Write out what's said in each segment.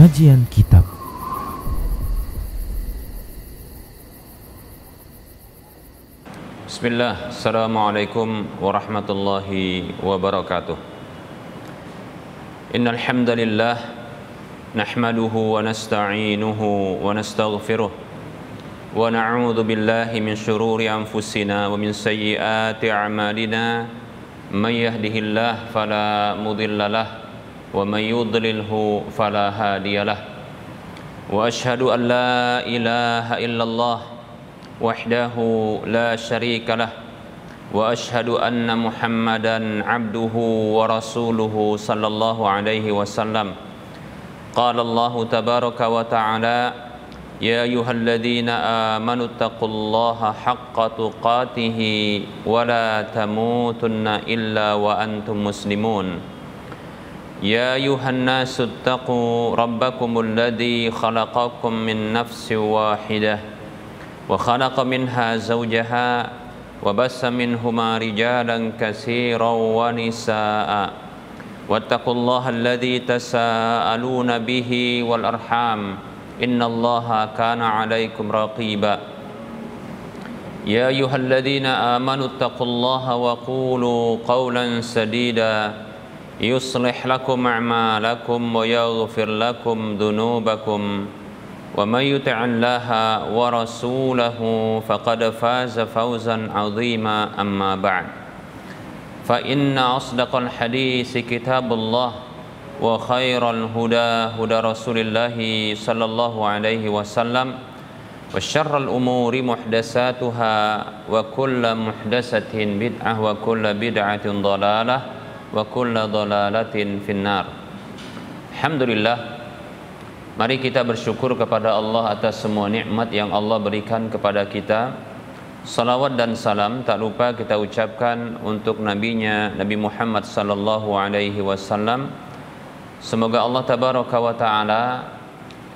Kajian Kitab. Bismillah, Assalamualaikum warahmatullahi wabarakatuh. Innal hamdalillah nahmaduhu wa nasta'inuhu wa nastaghfiruh wa na'udzu billahi min shururi anfusina wa min sayyiati a'malina may yahdihillahu fala mudhillalah wa may yudlilhu fala hadiyalah. Wa asyhadu an la ilaha illallah wahdahu la syarika lah wa asyhadu anna Muhammadan abduhu wa rasuluhu sallallahu alaihi wasallam. Qala Allah tabaraka wa ta'ala, ya ayyuhalladzina amanu taqullaha haqqa tuqatih wa la tamutunna illa wa antum muslimun. Ya ayyuhan nasu taqu rabbakumul ladzi khalaqakum min nafsin wahidah wa khalaqa minha zawjaha wa bassa minhuma rijalan katsiran wa nisaa'a wattaqullaha alladzi tasaaluna bihi wal arham innallaha kana 'alaikum raqiba. Ya ayyuhalladzina amanu taqullaha wa qulu qawlan sadida yuslih lakum a'malakum wa yaghfir lakum dhunubakum wa may yuti'illaha wa rasulahu faqad faza fawzan 'azima. Amma ba'd, fa inna asdaqal hadits kitabullah wa khairal huda huda Rasulillah sallallahu alaihi wasallam wa syarrul umuri muhdatsatuha wa kullu muhdatsatin bid'ah wa kullu bid'atin dhalalah wa kullu dhalalatin finnar. Alhamdulillah, mari kita bersyukur kepada Allah atas semua nikmat yang Allah berikan kepada kita. Salawat dan salam tak lupa kita ucapkan untuk nabinya Nabi Muhammad sallallahu alaihi wasallam. Semoga Allah tabaraka wa taala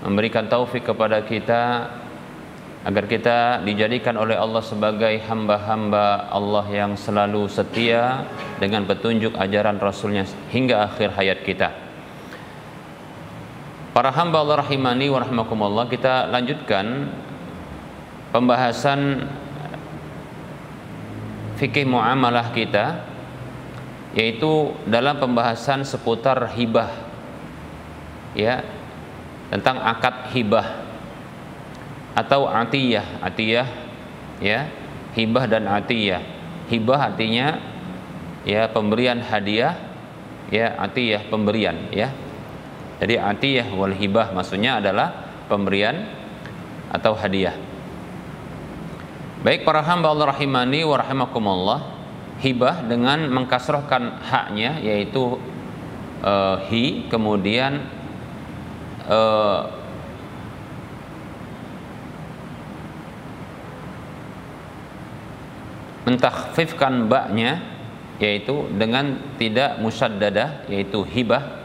memberikan taufik kepada kita agar kita dijadikan oleh Allah sebagai hamba-hamba Allah yang selalu setia dengan petunjuk ajaran Rasulnya hingga akhir hayat kita. Para hamba Allah rahimani wa rahmakumullah, kita lanjutkan pembahasan fikih muamalah kita, yaitu dalam pembahasan seputar hibah, ya, tentang akad hibah atau atiyah, ya, hibah dan atiyah. Hibah artinya ya pemberian hadiah, ya, atiyah pemberian, ya. Jadi atiyah wal hibah maksudnya adalah pemberian atau hadiah. Baik para hamba Allah rahimani wa rahimakumullah, hibah dengan mengkasrahkan haknya yaitu hi, kemudian mentakhfifkan ba'nya yaitu dengan tidak musyaddadah yaitu hibah.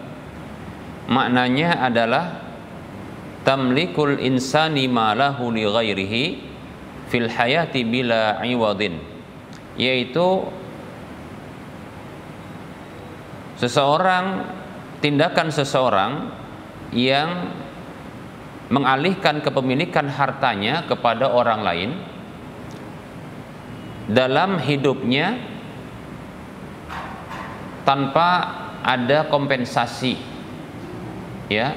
Maknanya adalah tamlikul insani ma lahu li ghairihi fil hayati bila iwadin, yaitu tindakan seseorang yang mengalihkan kepemilikan hartanya kepada orang lain dalam hidupnya tanpa ada kompensasi, ya,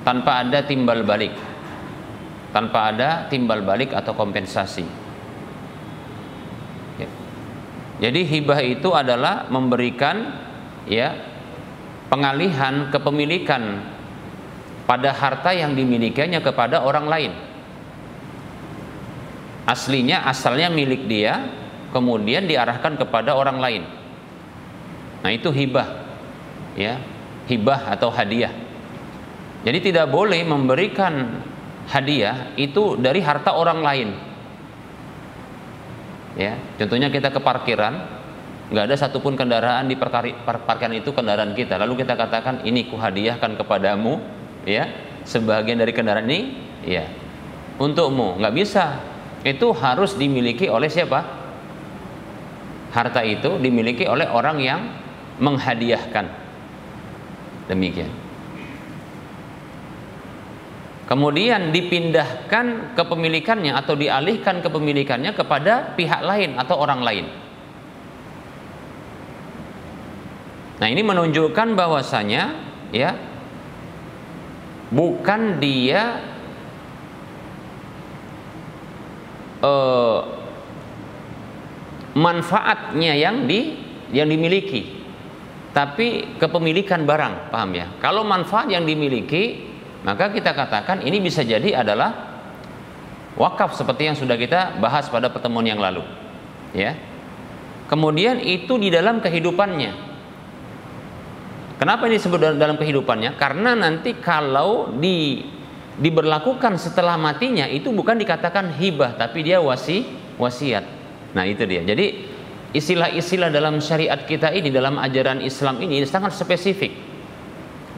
tanpa ada timbal balik, atau kompensasi, ya. Jadi hibah itu adalah memberikan, ya, pengalihan kepemilikan pada harta yang dimilikinya kepada orang lain. Asalnya milik dia, kemudian diarahkan kepada orang lain. Nah, itu hibah, ya, hibah atau hadiah. Jadi tidak boleh memberikan hadiah itu dari harta orang lain. Ya, contohnya kita ke parkiran, nggak ada satupun kendaraan di parkiran itu kendaraan kita. Lalu kita katakan ini kuhadiahkan kepadamu, ya, sebagian dari kendaraan ini, ya, untukmu. Nggak bisa. Itu harus dimiliki oleh siapa? Harta itu dimiliki oleh orang yang menghadiahkan. Demikian. kemudian dipindahkan kepemilikannya atau dialihkan kepemilikannya kepada pihak lain atau orang lain. Nah, ini menunjukkan bahwasanya ya, bukan dia manfaatnya yang dimiliki, tapi kepemilikan barang, paham ya? Kalau manfaat yang dimiliki, maka kita katakan ini bisa jadi adalah wakaf seperti yang sudah kita bahas pada pertemuan yang lalu, ya. Kemudian itu di dalam kehidupannya. Kenapa ini disebut dalam kehidupannya? Karena nanti kalau diberlakukan setelah matinya, itu bukan dikatakan hibah, tapi dia wasiat. Nah, itu dia. Jadi istilah-istilah dalam syariat kita ini, dalam ajaran Islam ini sangat spesifik.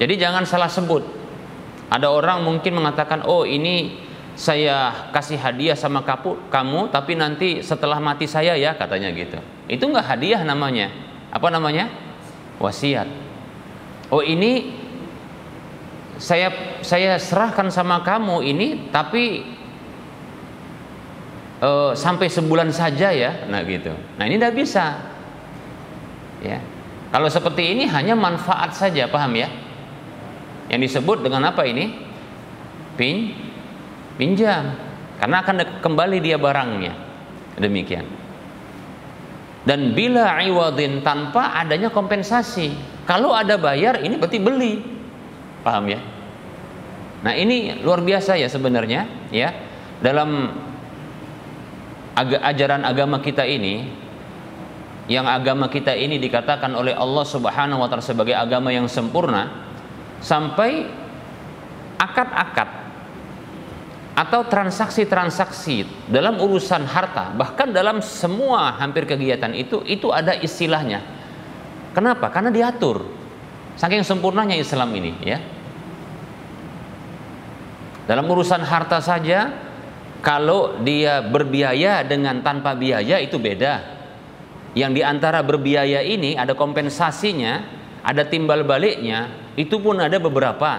Jadi jangan salah sebut. Ada orang mungkin mengatakan, oh ini saya kasih hadiah sama kamu, tapi nanti setelah mati saya ya, katanya gitu. Itu enggak hadiah namanya. Apa namanya? Wasiat. Oh ini saya serahkan sama kamu ini, tapi sampai sebulan saja ya, nah gitu. Nah ini tidak bisa, ya. Kalau seperti ini hanya manfaat saja, paham ya? Yang disebut dengan apa ini? Pinjam, karena akan kembali dia barangnya, demikian. Dan bila iwadin, tanpa adanya kompensasi. Kalau ada bayar, ini berarti beli, paham ya? Nah ini luar biasa ya sebenarnya, ya. Dalam ajaran agama kita ini, yang agama kita ini dikatakan oleh Allah Subhanahu wa Ta'ala sebagai agama yang sempurna, sampai akad-akad atau transaksi-transaksi dalam urusan harta, bahkan dalam semua hampir kegiatan itu ada istilahnya. Kenapa? Karena diatur. Saking sempurnanya Islam ini, ya. Dalam urusan harta saja, kalau dia berbiaya dengan tanpa biaya itu beda. Yang diantara berbiaya ini ada kompensasinya, ada timbal baliknya, itu pun ada beberapa.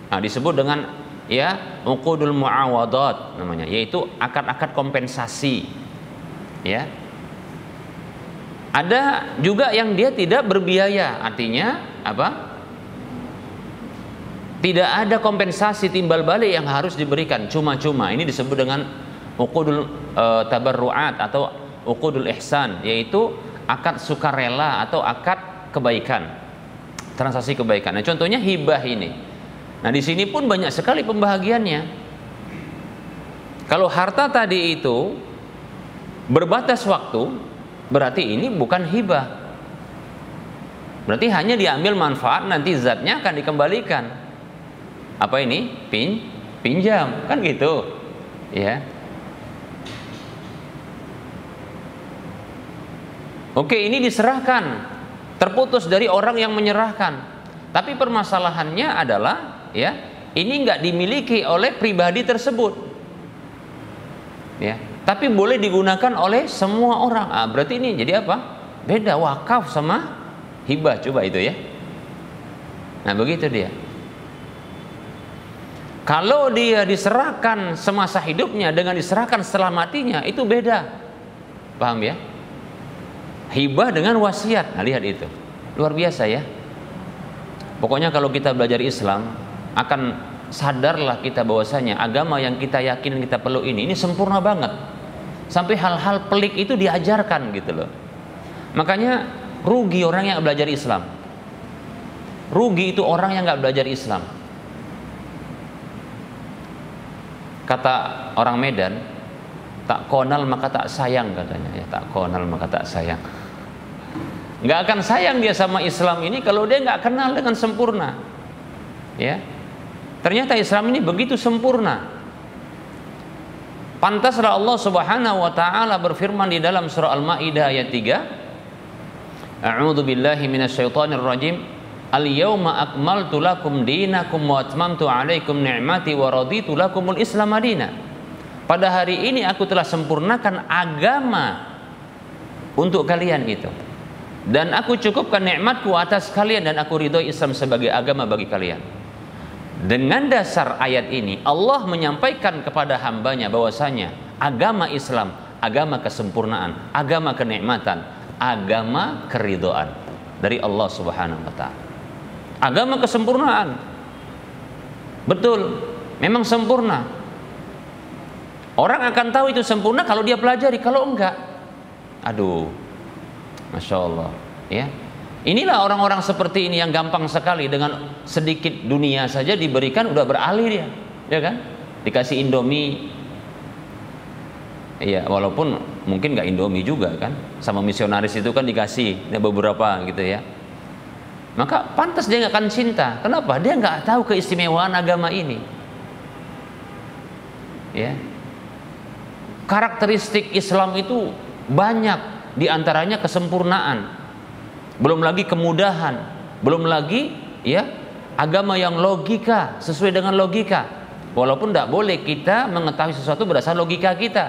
Nah, disebut dengan ya uqudul muawadat namanya, yaitu akad-akad kompensasi, ya. Ada juga yang dia tidak berbiaya, artinya apa? Tidak ada kompensasi timbal balik yang harus diberikan, cuma-cuma. Ini disebut dengan uqudul tabarruat atau uqudul ihsan, yaitu akad sukarela atau akad kebaikan, transaksi kebaikan. Nah, contohnya hibah ini. Nah, di sini pun banyak sekali pembahagiannya. Kalau harta tadi itu berbatas waktu, berarti ini bukan hibah. Berarti hanya diambil manfaat, nanti zatnya akan dikembalikan. Apa ini? Pinjam, kan gitu, ya. Oke, ini diserahkan, terputus dari orang yang menyerahkan. Tapi permasalahannya adalah, ya, ini nggak dimiliki oleh pribadi tersebut, ya. Tapi boleh digunakan oleh semua orang. Berarti ini jadi apa? Beda wakaf sama hibah, coba itu ya. Nah begitu dia. Kalau dia diserahkan semasa hidupnya dengan diserahkan setelah matinya, itu beda, paham ya? Hibah dengan wasiat. Nah lihat itu, luar biasa ya. Pokoknya kalau kita belajar Islam, akan sadarlah kita bahwasanya agama yang kita yakin kita perlu ini sempurna banget. Sampai hal-hal pelik itu diajarkan gitu loh. Makanya rugi orang yang belajar Islam. Rugi itu orang yang nggak belajar Islam. Kata orang Medan, tak konal maka tak sayang, katanya ya. Tak konal maka tak sayang. Nggak akan sayang dia sama Islam ini kalau dia nggak kenal dengan sempurna, ya. Ternyata Islam ini begitu sempurna. Pantaslah Allah Subhanahu wa Ta'ala berfirman di dalam surah Al-Maidah ayat 3, A'udzu billahi minasyaitonir rajim, Al-yawma akmaltu lakum dinakum wa atmamtu 'alaikum ni'mati wa raditu lakumul Islam madina. Pada hari ini aku telah sempurnakan agama untuk kalian itu, dan aku cukupkan nikmatku atas kalian, dan aku ridhoi Islam sebagai agama bagi kalian. Dengan dasar ayat ini Allah menyampaikan kepada hambanya bahwasanya agama Islam, agama kesempurnaan, agama kenikmatan, agama keridhaan dari Allah Subhanahu wa taala. Agama kesempurnaan. Betul, memang sempurna. Orang akan tahu itu sempurna kalau dia pelajari, kalau enggak, aduh, Masya Allah, ya. Inilah orang-orang seperti ini yang gampang sekali dengan sedikit dunia saja diberikan udah beralih dia, ya kan? Dikasih Indomie, ya walaupun mungkin nggak Indomie juga kan, sama misionaris itu kan dikasih beberapa gitu ya. Maka pantas dia nggak akan cinta. Kenapa? Dia nggak tahu keistimewaan agama ini. Ya, karakteristik Islam itu banyak, diantaranya kesempurnaan. Belum lagi kemudahan, belum lagi ya agama yang logika, sesuai dengan logika. Walaupun tidak boleh kita mengetahui sesuatu berdasarkan logika kita,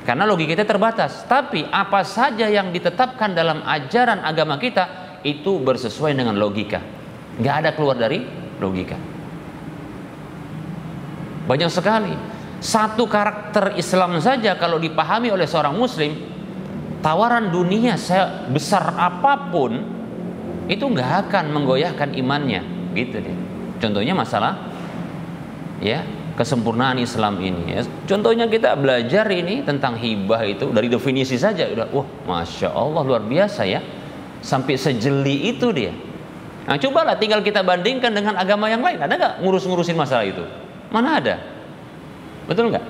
karena logika kita terbatas. Tapi apa saja yang ditetapkan dalam ajaran agama kita itu bersesuai dengan logika, nggak ada keluar dari logika. Banyak sekali. Satu karakter Islam saja kalau dipahami oleh seorang Muslim, tawaran dunia besar apapun itu nggak akan menggoyahkan imannya, gitu deh. Contohnya masalah ya kesempurnaan Islam ini. Ya. Contohnya kita belajar ini tentang hibah itu dari definisi saja udah, wah, Masya Allah luar biasa ya, sampai sejeli itu dia. Nah, cobalah tinggal kita bandingkan dengan agama yang lain, ada nggak ngurus-ngurusin masalah itu? Mana ada? Betul nggak?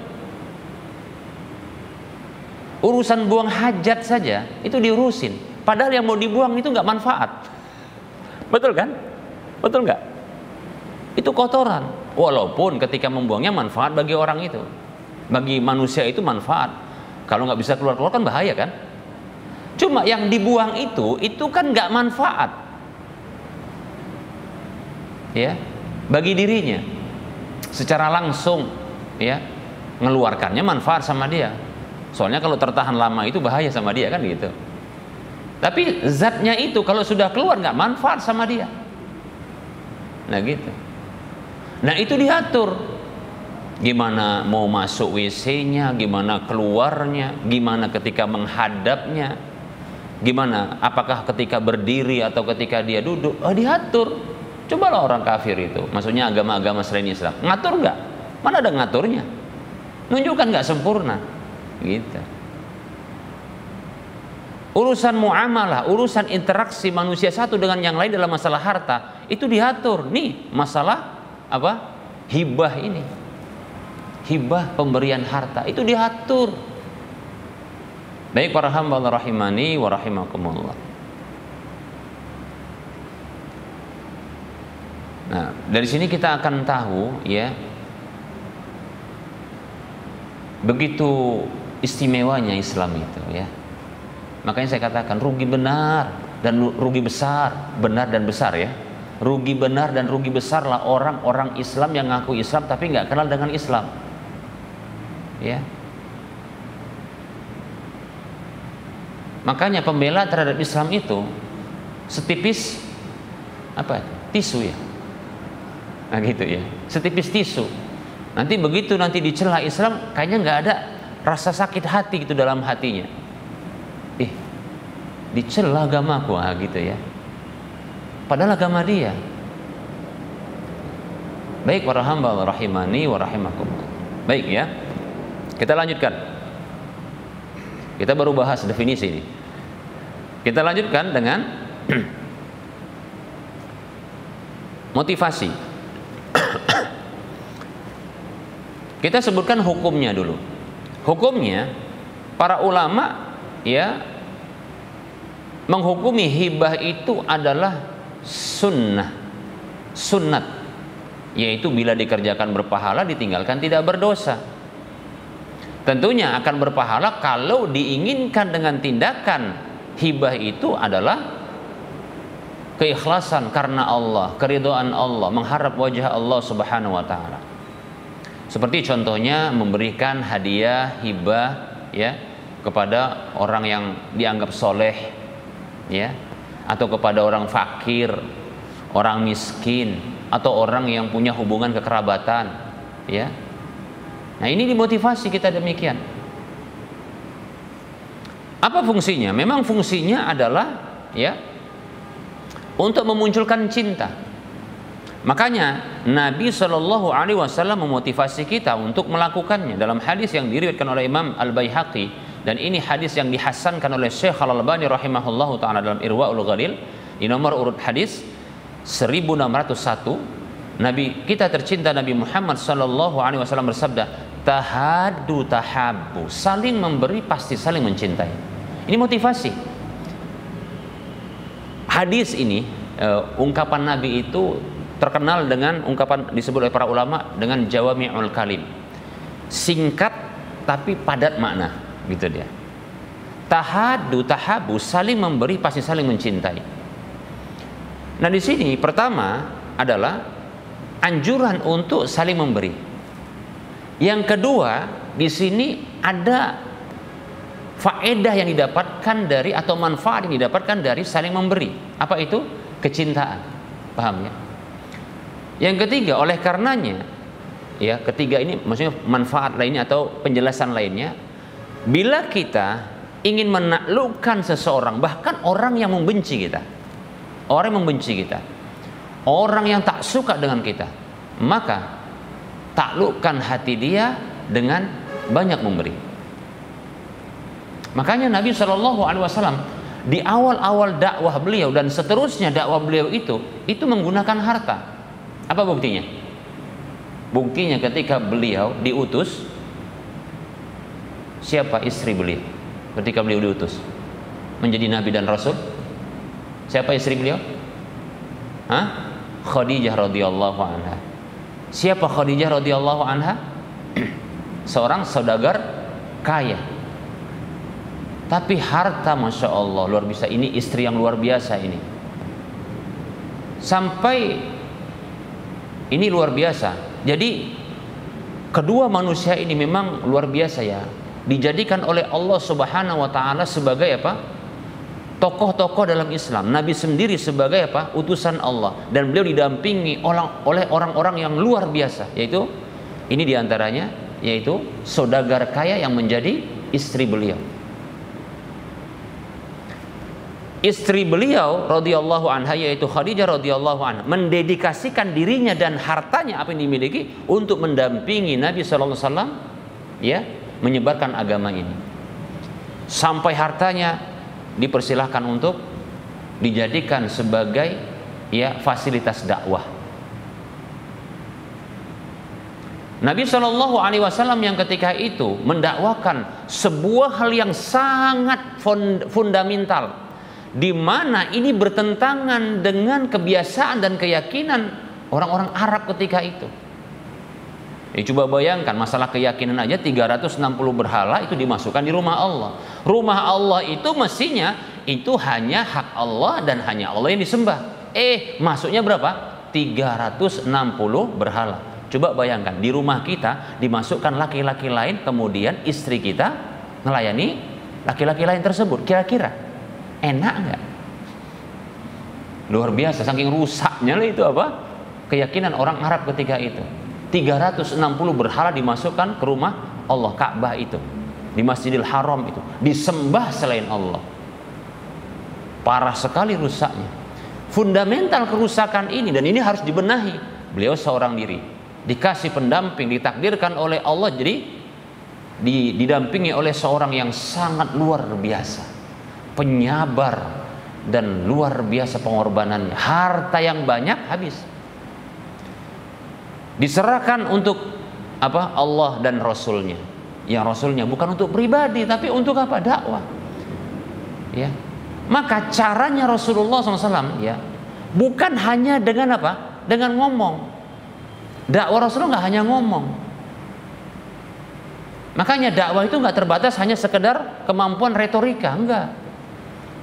Urusan buang hajat saja itu diurusin, padahal yang mau dibuang itu nggak manfaat. Betul kan? Betul nggak? Itu kotoran, walaupun ketika membuangnya manfaat bagi orang itu, bagi manusia itu manfaat. Kalau nggak bisa keluar kan bahaya kan? Cuma yang dibuang itu kan nggak manfaat, ya, bagi dirinya secara langsung, ya, ngeluarkannya manfaat sama dia. Soalnya kalau tertahan lama itu bahaya sama dia kan gitu. Tapi zatnya itu kalau sudah keluar nggak manfaat sama dia. Nah gitu. Nah itu diatur. Gimana mau masuk WC-nya, gimana keluarnya, gimana ketika menghadapnya, gimana apakah ketika berdiri atau ketika dia duduk, diatur. Cobalah orang kafir itu, maksudnya agama-agama selain Islam, ngatur nggak? Mana ada ngaturnya? Nunjukkan nggak sempurna. Gitu. Urusan muamalah, urusan interaksi manusia satu dengan yang lain dalam masalah harta itu diatur. Nih masalah apa? Hibah ini, hibah pemberian harta itu diatur. Baik para hamba Allah rahimani wa rahimakumullah. Nah dari sini kita akan tahu ya begitu istimewanya Islam itu ya. Makanya saya katakan rugi benar dan rugi besar, benar dan besar ya. Rugi benar dan rugi besarlah orang-orang Islam yang ngaku Islam tapi nggak kenal dengan Islam. Ya. Makanya pembela terhadap Islam itu setipis apa? Tisu ya. Nah gitu ya. Setipis tisu. Nanti begitu nanti dicela Islam kayaknya nggak ada rasa sakit hati gitu dalam hatinya. Dicela agamaku gitu ya. Padahal agama dia. Baik para hamba Allah rahimani wa rahimakumullah. Baik ya. Kita lanjutkan. Kita baru bahas definisi ini. Kita lanjutkan dengan motivasi. Kita sebutkan hukumnya dulu. Hukumnya para ulama ya menghukumi hibah itu adalah sunnat, yaitu bila dikerjakan berpahala, ditinggalkan tidak berdosa. Tentunya akan berpahala kalau diinginkan dengan tindakan hibah itu adalah keikhlasan karena Allah, keridhaan Allah, mengharap wajah Allah Subhanahu wa taala. Seperti contohnya memberikan hadiah hibah ya kepada orang yang dianggap soleh ya, atau kepada orang fakir, orang miskin, atau orang yang punya hubungan kekerabatan, ya. Nah, ini dimotivasi kita demikian. Apa fungsinya? Memang fungsinya adalah ya untuk memunculkan cinta. Makanya Nabi Shallallahu Alaihi Wasallam memotivasi kita untuk melakukannya dalam hadis yang diriwayatkan oleh Imam Al-Baihaqi, dan ini hadis yang dihasankan oleh Syekh Al-Albani rahimahullahu taala dalam Irwaul Ghalil di nomor urut hadis 1601. Nabi kita tercinta Nabi Muhammad Shallallahu Alaihi Wasallam bersabda, tahaddu tahabbu, saling memberi pasti saling mencintai. Ini motivasi. Hadis ini ungkapan Nabi itu terkenal dengan ungkapan disebut oleh para ulama dengan jawami'ul kalim, singkat tapi padat makna, gitu dia. Tahaddu tahabbu, saling memberi pasti saling mencintai. Nah, di sini pertama adalah anjuran untuk saling memberi. Yang kedua, di sini ada faedah yang didapatkan dari atau manfaat yang didapatkan dari saling memberi. Apa itu? Kecintaan. Paham ya? Yang ketiga, oleh karenanya, ya, ketiga ini maksudnya manfaat lainnya atau penjelasan lainnya, bila kita ingin menaklukkan seseorang, bahkan orang yang membenci kita, orang yang membenci kita, orang yang tak suka dengan kita, maka taklukkan hati dia dengan banyak memberi. Makanya Nabi Shallallahu Alaihi Wasallam di awal-awal dakwah beliau dan seterusnya dakwah beliau itu menggunakan harta. Apa buktinya? Buktinya ketika beliau diutus, siapa istri beliau ketika beliau diutus menjadi nabi dan rasul? Siapa istri beliau? Khadijah radhiyallahu anha. Siapa Khadijah radhiyallahu anha? Seorang saudagar kaya. Tapi harta, masya Allah, luar biasa. Ini istri yang luar biasa ini. Sampai ini luar biasa. Jadi kedua manusia ini memang luar biasa ya. Dijadikan oleh Allah Subhanahu wa taala sebagai apa? Tokoh-tokoh dalam Islam. Nabi sendiri sebagai apa? Utusan Allah, dan beliau didampingi oleh orang-orang yang luar biasa, yaitu ini diantaranya yaitu saudagar kaya yang menjadi istri beliau. Istri beliau radhiyallahu anha yaitu Khadijah radhiyallahu anha mendedikasikan dirinya dan hartanya apa yang dimiliki untuk mendampingi Nabi sallallahu alaihi wasallam ya menyebarkan agama ini. Sampai hartanya dipersilahkan untuk dijadikan sebagai ya fasilitas dakwah. Nabi Shallallahu Alaihi Wasallam yang ketika itu mendakwakan sebuah hal yang sangat fundamental, di mana ini bertentangan dengan kebiasaan dan keyakinan orang-orang Arab ketika itu. Coba bayangkan masalah keyakinan aja 360 berhala itu dimasukkan di rumah Allah. Rumah Allah itu mestinya itu hanya hak Allah dan hanya Allah yang disembah. Masuknya berapa? 360 berhala. Coba bayangkan di rumah kita dimasukkan laki-laki lain, kemudian istri kita melayani laki-laki lain tersebut. Kira-kira enak nggak? Luar biasa, saking rusaknya lah itu apa? Keyakinan orang Arab ketika itu. 360 berhala dimasukkan ke rumah Allah, Ka'bah itu, di Masjidil Haram itu, disembah selain Allah. Parah sekali rusaknya. Fundamental kerusakan ini, dan ini harus dibenahi. Beliau seorang diri, dikasih pendamping, ditakdirkan oleh Allah jadi didampingi oleh seorang yang sangat luar biasa, penyabar dan luar biasa pengorbanannya. Harta yang banyak habis, diserahkan untuk apa? Allah dan Rasulnya. Yang Rasulnya bukan untuk pribadi, tapi untuk apa? Dakwah. Ya, maka caranya Rasulullah SAW ya bukan hanya dengan apa? Dengan ngomong. Dakwah Rasulullah nggak hanya ngomong. Makanya dakwah itu nggak terbatas hanya sekedar kemampuan retorika, enggak.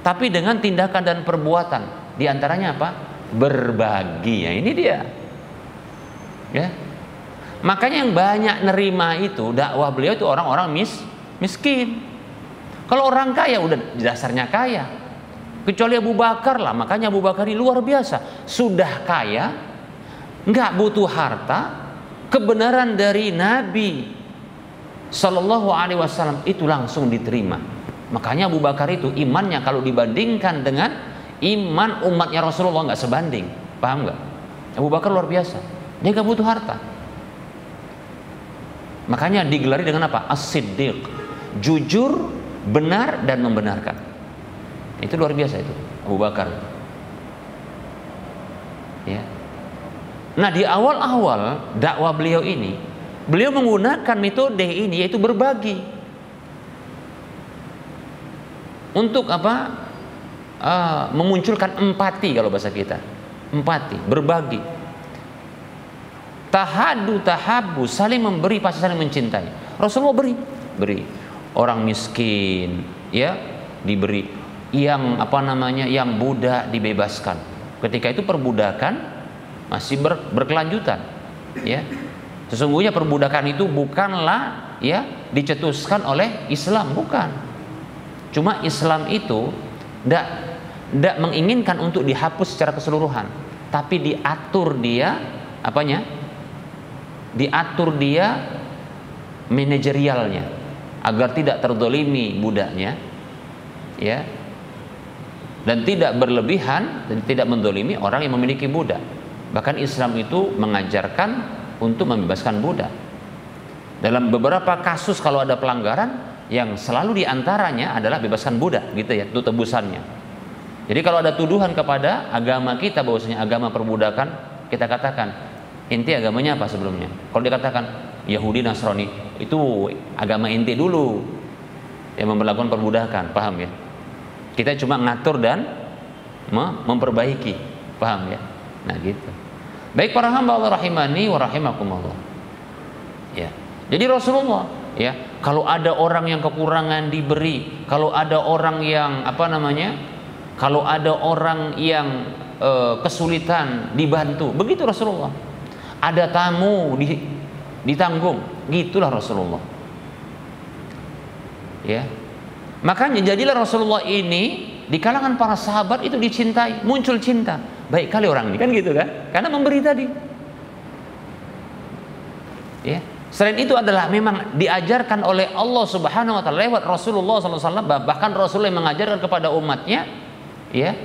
Tapi dengan tindakan dan perbuatan. Di antaranya apa? Berbagi. Ya, ini dia. Ya. Makanya yang banyak nerima itu dakwah beliau itu orang-orang miskin. Kalau orang kaya udah dasarnya kaya. Kecuali Abu Bakar lah. Makanya Abu Bakar ini luar biasa. Sudah kaya, nggak butuh harta, kebenaran dari Nabi Sallallahu Alaihi Wasallam itu langsung diterima. Makanya Abu Bakar itu imannya kalau dibandingkan dengan iman umatnya Rasulullah nggak sebanding, paham nggak? Abu Bakar luar biasa, dia nggak butuh harta. Makanya digelari dengan apa? As-Siddiq, jujur, benar dan membenarkan. Itu luar biasa itu Abu Bakar. Ya. Nah di awal-awal dakwah beliau ini, beliau menggunakan metode ini, yaitu berbagi. Untuk apa? Memunculkan empati, kalau bahasa kita. Empati, berbagi. Tahadu, tahabu, saling memberi pasti saling mencintai. Rasulullah beri. Orang miskin, ya, diberi. Yang yang budak dibebaskan. Ketika itu perbudakan masih berkelanjutan, ya. Sesungguhnya perbudakan itu bukanlah ya dicetuskan oleh Islam, bukan. Cuma Islam itu tidak menginginkan untuk dihapus secara keseluruhan, tapi diatur dia diatur dia manajerialnya agar tidak terdolimi budaknya, ya, dan tidak berlebihan dan tidak mendolimi orang yang memiliki budak. Bahkan Islam itu mengajarkan untuk membebaskan budak. Dalam beberapa kasus kalau ada pelanggaran, yang selalu diantaranya adalah bebaskan budak, gitu ya, itu tebusannya. Jadi kalau ada tuduhan kepada agama kita bahwasanya agama perbudakan, kita katakan, inti agamanya apa sebelumnya? Kalau dikatakan Yahudi Nasrani, itu agama inti dulu yang memperlakukan perbudakan, paham ya? Kita cuma ngatur dan memperbaiki, paham ya? Nah gitu. Baik para hamba Allah rahimani wa rahimakumullah. Ya. Jadi Rasulullah, ya, kalau ada orang yang kekurangan diberi, kalau ada orang yang kalau ada orang yang kesulitan dibantu, begitu Rasulullah. Ada tamu ditanggung, gitulah Rasulullah. Ya. Makanya jadilah Rasulullah ini di kalangan para sahabat itu dicintai, muncul cinta. Baik kali orang ini, kan gitu kan? Karena memberi tadi. Ya. Selain itu adalah memang diajarkan oleh Allah Subhanahu wa taala lewat Rasulullah SAW, bahkan Rasulullah yang mengajarkan kepada umatnya, ya.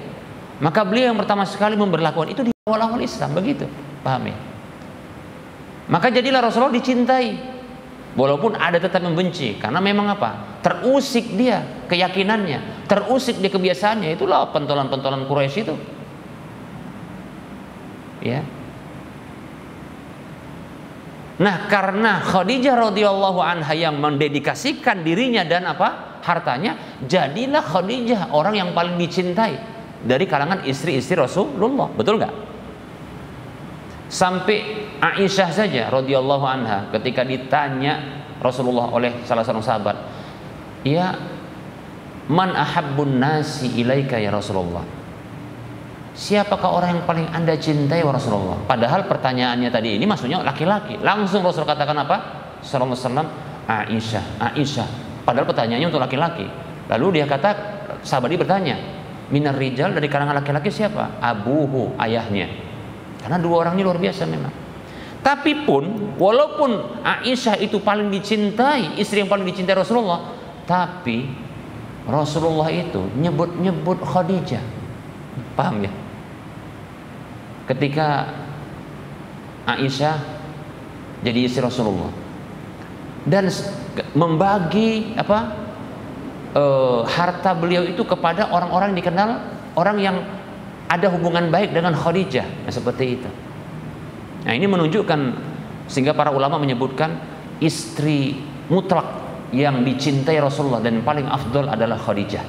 Maka beliau yang pertama sekali memberlakukan itu di awal-awal Islam, begitu. Paham ya? Maka jadilah Rasulullah dicintai. Walaupun ada tetap membenci, karena memang apa? Terusik dia keyakinannya, terusik dia kebiasaannya, itulah pentolan-pentolan Quraisy itu. Ya. Nah, karena Khadijah radhiyallahu anha yang mendedikasikan dirinya dan hartanya, jadilah Khadijah orang yang paling dicintai dari kalangan istri-istri Rasulullah, betul nggak? Sampai Aisyah saja radhiyallahu anha ketika ditanya Rasulullah oleh salah seorang sahabat, ya, man ahabbun nasi ilaika ya Rasulullah? Siapakah orang yang paling Anda cintai wa Rasulullah? Padahal pertanyaannya tadi ini maksudnya laki-laki. Langsung Rasul katakan apa? Sallallahu alaihi wasallam, Aisyah. Padahal pertanyaannya untuk laki-laki. Lalu dia kata, sahabat dia bertanya, minar rijal, dari kalangan laki-laki siapa? Abuhu, ayahnya. Karena dua orang ini luar biasa memang. Tapi pun, walaupun Aisyah itu paling dicintai, istri yang paling dicintai Rasulullah, tapi Rasulullah itu nyebut Khadijah. Paham ya? Ketika Aisyah jadi istri Rasulullah dan membagi harta beliau itu kepada orang-orang yang dikenal, orang yang ada hubungan baik dengan Khadijah, seperti itu. Nah, ini menunjukkan, sehingga para ulama menyebutkan istri mutlak yang dicintai Rasulullah dan paling afdol adalah Khadijah,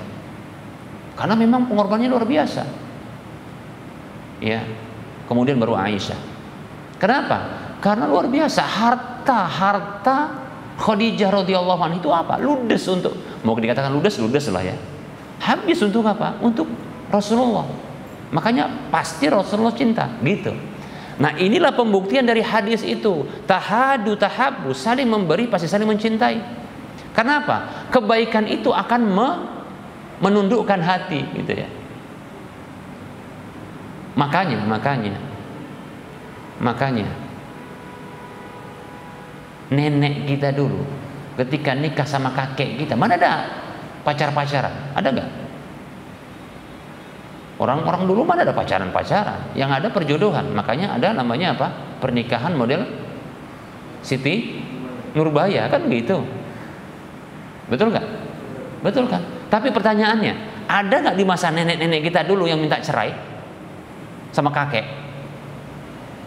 karena memang pengorbanannya luar biasa. Ya. Kemudian baru Aisyah. Kenapa? Karena luar biasa harta Khadijah radhiyallahu anha itu apa? Ludes, untuk mau dikatakan ludes lah ya. Habis untuk apa? Untuk Rasulullah. Makanya pasti Rasulullah cinta, gitu. Nah, inilah pembuktian dari hadis itu. Tahadu tahabu, saling memberi pasti saling mencintai. Kenapa? Kebaikan itu akan menundukkan hati, gitu ya. Makanya Makanya nenek kita dulu ketika nikah sama kakek kita, mana ada pacar-pacaran? Ada nggak? Orang-orang dulu mana ada pacaran-pacaran? Yang ada perjodohan. Makanya ada namanya apa? Pernikahan model Siti Nurbaya, kan gitu. Betul nggak? Betul kan? Tapi pertanyaannya, ada nggak di masa nenek-nenek kita dulu yang minta cerai sama kakek?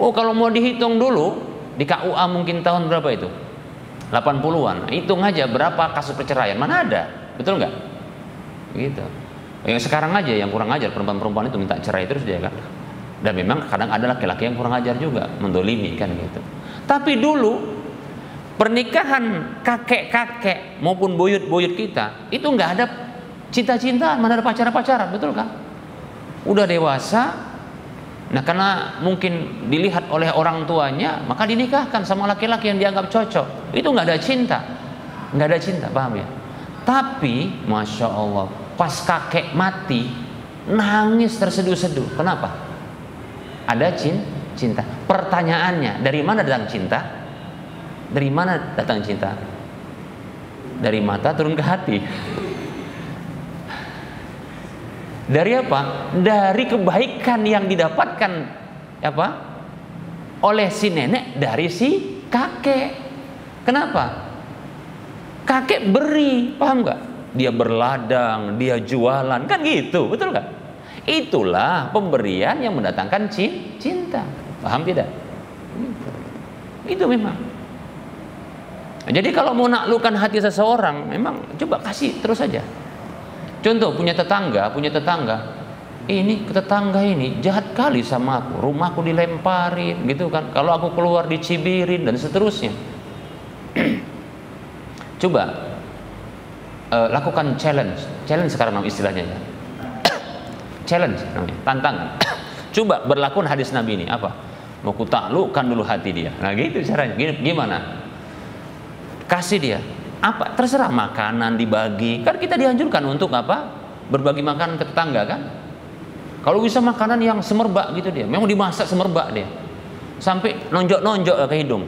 Oh, kalau mau dihitung dulu di KUA mungkin tahun berapa itu? 80-an. Hitung aja berapa kasus perceraian. Mana ada? Betul nggak? Gitu. Yang sekarang aja yang kurang ajar, perempuan-perempuan itu minta cerai terus dia kan. Dan memang kadang ada laki-laki yang kurang ajar juga, mendolimi kan gitu. Tapi dulu pernikahan kakek-kakek maupun buyut-buyut kita itu nggak ada cinta-cintaan, mana ada pacaran-pacaran, betul kan? Udah dewasa, nah karena mungkin dilihat oleh orang tuanya, maka dinikahkan sama laki-laki yang dianggap cocok. Itu nggak ada cinta, nggak ada cinta, paham ya? Tapi masya Allah, pas kakek mati nangis terseduh-seduh. Kenapa? Ada cinta. Pertanyaannya, dari mana datang cinta? Dari mana datang cinta? Dari mata turun ke hati. Dari apa? Dari kebaikan yang didapatkan apa? Oleh si nenek dari si kakek. Kenapa? Kakek beri, paham nggak? Dia berladang, dia jualan, kan gitu, betul nggak? Itulah pemberian yang mendatangkan cinta, paham tidak? Itu memang. Jadi kalau mau naklukkan hati seseorang, memang coba kasih terus saja. Contoh, punya tetangga, ini tetangga ini jahat kali sama aku, rumahku dilemparin, gitu kan? Kalau aku keluar dicibirin dan seterusnya. Coba lakukan challenge sekarang nama istilahnya ya. Challenge namanya, tantangan. Coba berlakukan hadis Nabi ini apa? Mau kutaklukkan dulu hati dia. Nah gitu caranya. Gimana? Kasih dia apa? Terserah, makanan dibagi. Kan kita dianjurkan untuk apa? Berbagi makanan ke tetangga kan? Kalau bisa makanan yang semerbak gitu dia, memang dimasak semerbak dia, sampai nonjok-nonjok ke hidung.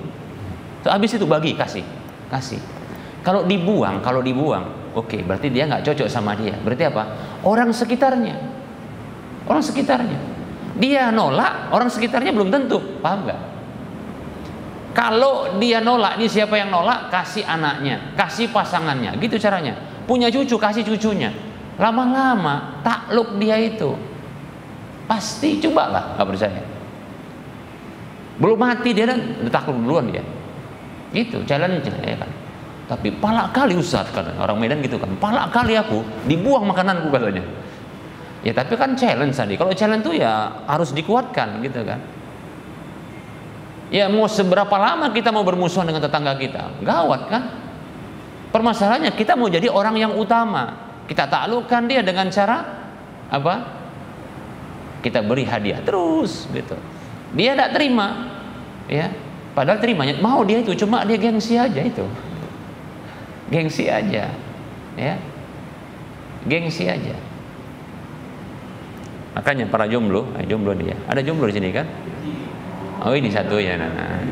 Habis itu bagi, kasih. Kalau dibuang, oke, berarti dia nggak cocok sama dia. Berarti apa? Orang sekitarnya. Dia nolak, orang sekitarnya belum tentu, paham nggak? Kalau dia nolak, ini siapa yang nolak? Kasih anaknya, kasih pasangannya, gitu caranya. Punya cucu, kasih cucunya. Lama-lama takluk dia itu. Pasti, cobalah, nggak percaya. Belum mati dia dan takluk duluan dia. Gitu, challenge-nya ya kan. Tapi palak kali Ustaz, kan orang Medan gitu kan, palak kali aku dibuang makananku katanya. Ya tapi kan challenge tadi. Kalau challenge tuh ya harus dikuatkan gitu kan. Ya mau seberapa lama kita mau bermusuhan dengan tetangga kita, gawat kan. Permasalahannya kita mau jadi orang yang utama, kita taklukkan dia dengan cara apa? Kita beri hadiah terus gitu. Dia tidak terima, ya. Padahal terimanya mau dia itu, cuma dia gengsi aja itu. Gengsi aja, ya, gengsi aja. Makanya para jomblo dia. Ada jomblo di sini kan? Oh ini satu ya, Nana.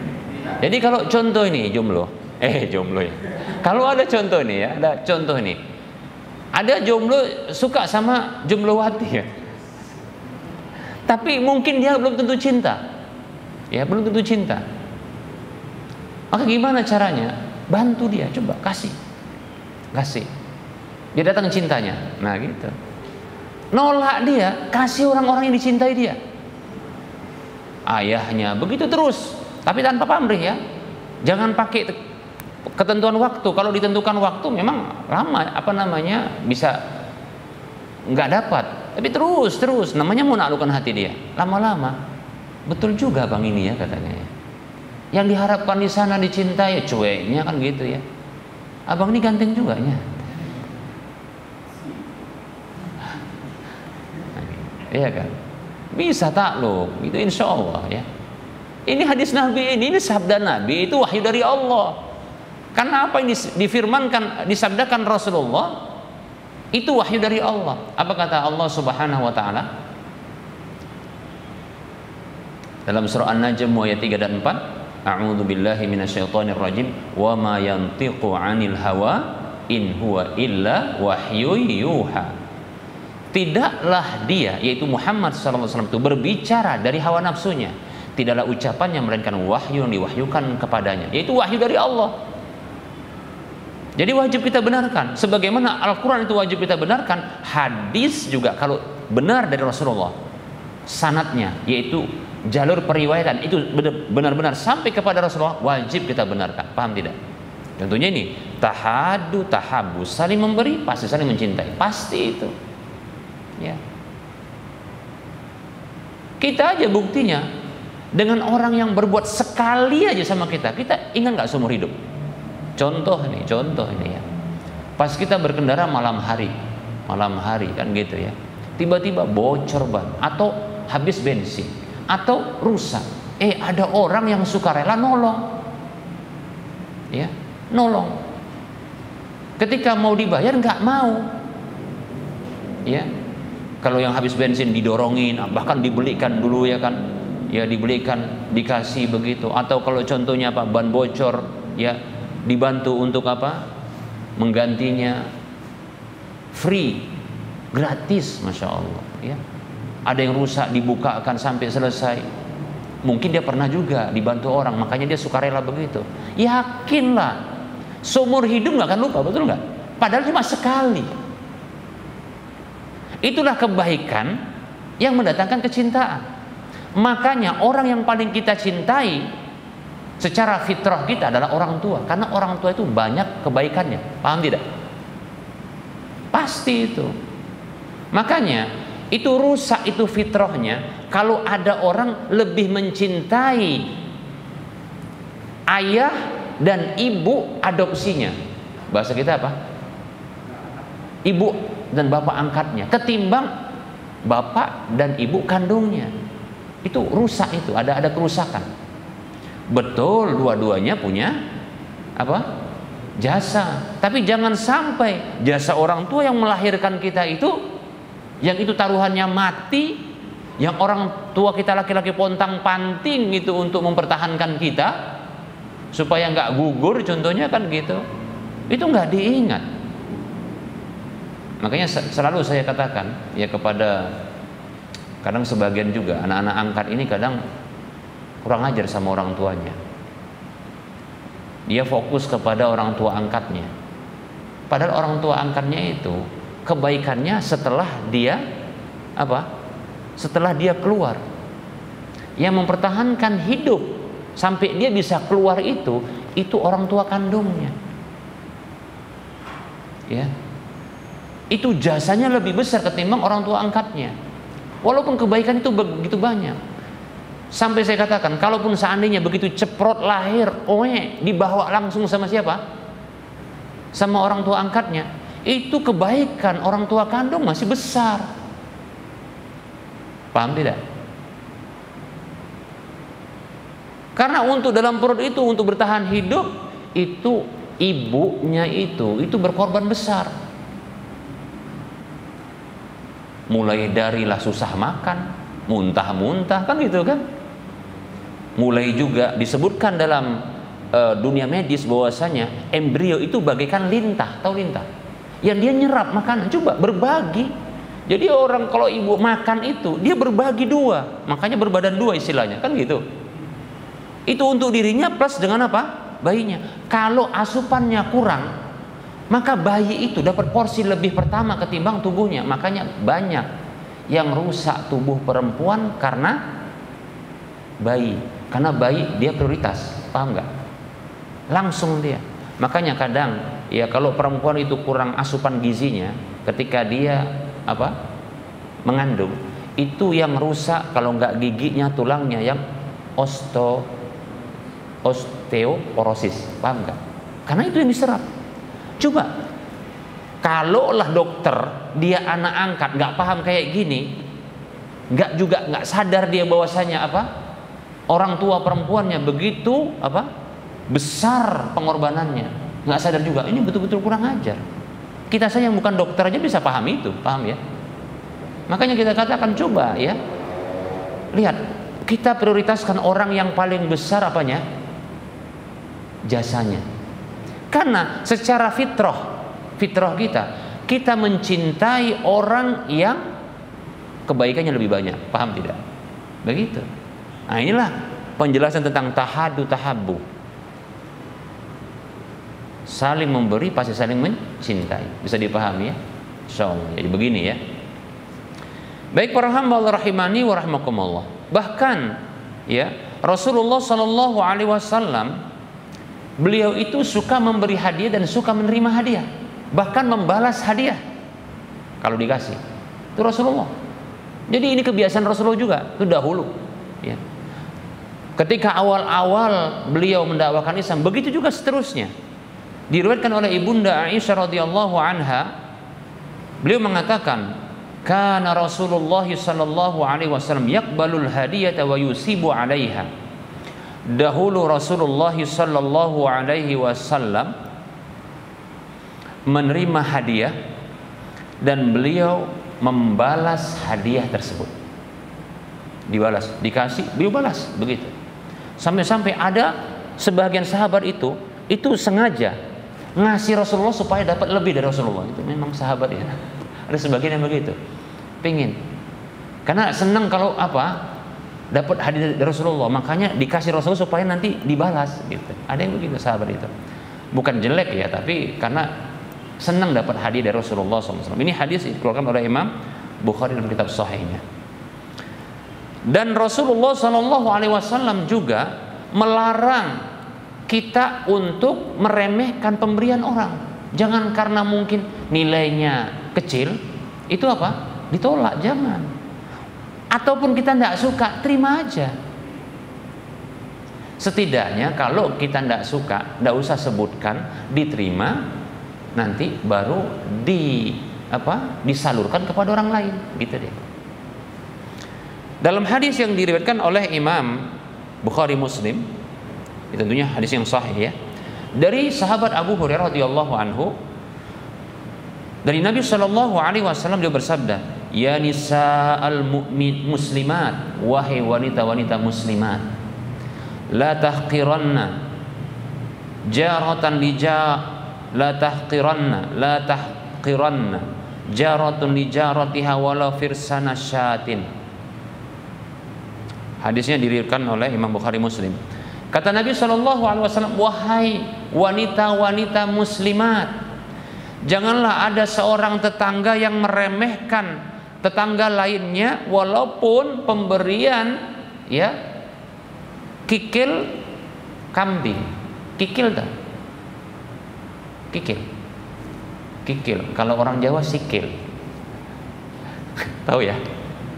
Jadi kalau contoh ini jomblo ya. Kalau ada contoh nih ya, ada contoh ini. Ada jomblo suka sama jomblowati ya. Tapi mungkin dia belum tentu cinta, ya belum tentu cinta. Maka gimana caranya? Bantu dia, coba kasih. Dia datang cintanya. Nah gitu. Nolak dia, kasih orang-orang yang dicintai dia. Ayahnya begitu terus, tapi tanpa pamrih ya. Jangan pakai ketentuan waktu. Kalau ditentukan waktu memang lama, bisa nggak dapat. Tapi terus namanya mau naklukkan hati dia. Lama-lama betul juga bang ini ya katanya. Yang diharapkan di sana dicintai, cueknya kan gitu ya. Abang ini ganteng juga ya. Iya kan? Bisa takluk, itu insya Allah ya. Ini hadis Nabi ini sabda Nabi, itu wahyu dari Allah. Karena apa yang difirmankan, disabdakan Rasulullah, itu wahyu dari Allah. Apa kata Allah Subhanahu wa taala? Dalam surah An-Najm ayat 3 dan 4, A'udzu billahi minasyaitonir rajim, wa ma yantiqu 'anil hawa in huwa illa wahyu yuha. Tidaklah dia, yaitu Muhammad SAW itu berbicara dari hawa nafsunya. Tidaklah ucapannya melainkan wahyu yang diwahyukan kepadanya, yaitu wahyu dari Allah. Jadi wajib kita benarkan. Sebagaimana Al-Quran itu wajib kita benarkan, hadis juga kalau benar dari Rasulullah, sanadnya, yaitu jalur periwayatan itu benar-benar sampai kepada Rasulullah, wajib kita benarkan. Paham tidak? Contohnya ini, tahadu, tahabus, saling memberi, pasti saling mencintai, pasti itu. Ya. Kita aja buktinya dengan orang yang berbuat sekali aja sama kita ingat nggak seumur hidup? Contoh ini ya. Pas kita berkendara malam hari kan gitu ya. Tiba-tiba bocor ban atau habis bensin atau rusak. Ada orang yang sukarela nolong. Ya, nolong. Ketika mau dibayar nggak mau. Ya. Kalau yang habis bensin didorongin, bahkan dibelikan dulu ya kan. Ya dibelikan, dikasih begitu. Atau kalau contohnya apa? Ban bocor, ya dibantu untuk apa? Menggantinya free, gratis, masya Allah. Ya. Ada yang rusak dibukakan sampai selesai. Mungkin dia pernah juga dibantu orang, makanya dia sukarela begitu. Yakinlah, seumur hidup nggak akan lupa, betul nggak? Padahal cuma sekali. Itulah kebaikan yang mendatangkan kecintaan. Makanya orang yang paling kita cintai secara fitrah kita adalah orang tua, karena orang tua itu banyak kebaikannya. Paham tidak? Pasti itu. Makanya itu rusak itu fitrahnya kalau ada orang lebih mencintai ayah dan ibu adopsinya. Bahasa kita apa? Ibu dan bapak angkatnya ketimbang bapak dan ibu kandungnya. Itu rusak, itu ada kerusakan. Betul, dua-duanya punya apa? Jasa. Tapi jangan sampai jasa orang tua yang melahirkan kita itu, yang itu taruhannya mati, yang orang tua kita laki-laki pontang-panting itu untuk mempertahankan kita supaya nggak gugur, contohnya kan gitu. Itu nggak diingat. Makanya selalu saya katakan ya kepada, kadang sebagian juga anak-anak angkat ini kadang kurang ajar sama orang tuanya. Dia fokus kepada orang tua angkatnya. Padahal orang tua angkatnya itu kebaikannya setelah dia apa? Setelah dia keluar. Yang mempertahankan hidup sampai dia bisa keluar itu orang tua kandungnya. Ya. Itu jasanya lebih besar ketimbang orang tua angkatnya. Walaupun kebaikan itu begitu banyak. Sampai saya katakan, kalaupun seandainya begitu ceprot lahir, dibawa langsung sama siapa? Sama orang tua angkatnya. Itu kebaikan orang tua kandung masih besar. Paham tidak? Karena untuk dalam perut itu, untuk bertahan hidup, itu ibunya itu berkorban besar. Mulai darilah susah makan, muntah-muntah, kan gitu kan. Mulai juga disebutkan dalam dunia medis bahwasanya embrio itu bagaikan lintah, tahu lintah? Yang dia nyerap makanan, coba berbagi. Jadi orang kalau ibu makan itu dia berbagi dua, makanya berbadan dua istilahnya, kan gitu. Itu untuk dirinya plus dengan apa? Bayinya. Kalau asupannya kurang, maka bayi itu dapat porsi lebih pertama ketimbang tubuhnya. Makanya banyak yang rusak tubuh perempuan karena bayi. Karena bayi dia prioritas, paham nggak? Langsung dia. Makanya kadang ya kalau perempuan itu kurang asupan gizinya ketika dia apa? Mengandung, itu yang rusak kalau nggak giginya, tulangnya yang osteoporosis, paham nggak? Karena itu yang diserap. Coba kalaulah dokter dia anak angkat nggak paham kayak gini, nggak sadar dia bahwasanya apa, orang tua perempuannya begitu apa besar pengorbanannya, nggak sadar juga, ini betul-betul kurang ajar. Kita saja yang bukan dokter aja bisa paham itu, paham ya? Makanya kita katakan coba ya, lihat kita prioritaskan orang yang paling besar apanya? Jasanya. Karena secara fitrah kita mencintai orang yang kebaikannya lebih banyak. Paham tidak? Begitu. Nah, inilah penjelasan tentang tahabbu. Saling memberi pasti saling mencintai. Bisa dipahami ya? Insyaallah. Jadi begini ya. Baik para hamba Allah rahimani wa rahmakumullah. Bahkan ya, Rasulullah sallallahu alaihi wasallam beliau itu suka memberi hadiah dan suka menerima hadiah. Bahkan membalas hadiah kalau dikasih. Itu Rasulullah. Jadi ini kebiasaan Rasulullah juga, itu dahulu ya. Ketika awal-awal beliau mendakwakan Islam, begitu juga seterusnya. Diriwayatkan oleh Ibunda Aisyah radhiyallahu anha, beliau mengatakan, "Kana Rasulullah sallallahu alaihi wasallam yaqbalul hadiyata wa yusibu 'alaiha." Dahulu Rasulullah sallallahu alaihi wasallam menerima hadiah dan beliau membalas hadiah tersebut. Dibalas, dikasih, beliau balas, begitu. Sampai-sampai ada sebagian sahabat itu sengaja ngasih Rasulullah supaya dapat lebih dari Rasulullah. Itu memang sahabat ya. Ada sebagian yang begitu, pingin, karena senang kalau dapat hadiah dari Rasulullah, makanya dikasih Rasulullah supaya nanti dibalas gitu. Ada yang begitu sahabat itu, bukan jelek ya, tapi karena senang dapat hadiah dari Rasulullah SAW. Ini hadis dikeluarkan oleh Imam Bukhari dalam kitab Sahihnya. Dan Rasulullah SAW juga melarang kita untuk meremehkan pemberian orang. Jangan karena mungkin nilainya kecil, itu ditolak, jangan. Ataupun kita tidak suka, terima aja. Setidaknya kalau kita tidak suka, tidak usah sebutkan, diterima, nanti baru disalurkan kepada orang lain, gitu deh. Dalam hadis yang diriwayatkan oleh Imam Bukhari Muslim, tentunya hadis yang sahih ya, dari sahabat Abu Hurairah radhiyallahu anhu, dari Nabi Shallallahu alaihi wasallam dia bersabda, "Ya nisa'al muslimat, wahai wanita-wanita muslimat, la tahqiranna jaratan la tahqiranna jaratun li jaratiha wala firsana syatin." Hadisnya diriwayatkan oleh Imam Bukhari Muslim. Kata Nabi SAW, wahai wanita-wanita muslimat, janganlah ada seorang tetangga yang meremehkan tetangga lainnya walaupun pemberian ya kikil kambing. Kikil dah. Kikil. Kalau orang Jawa sikil. Tahu ya?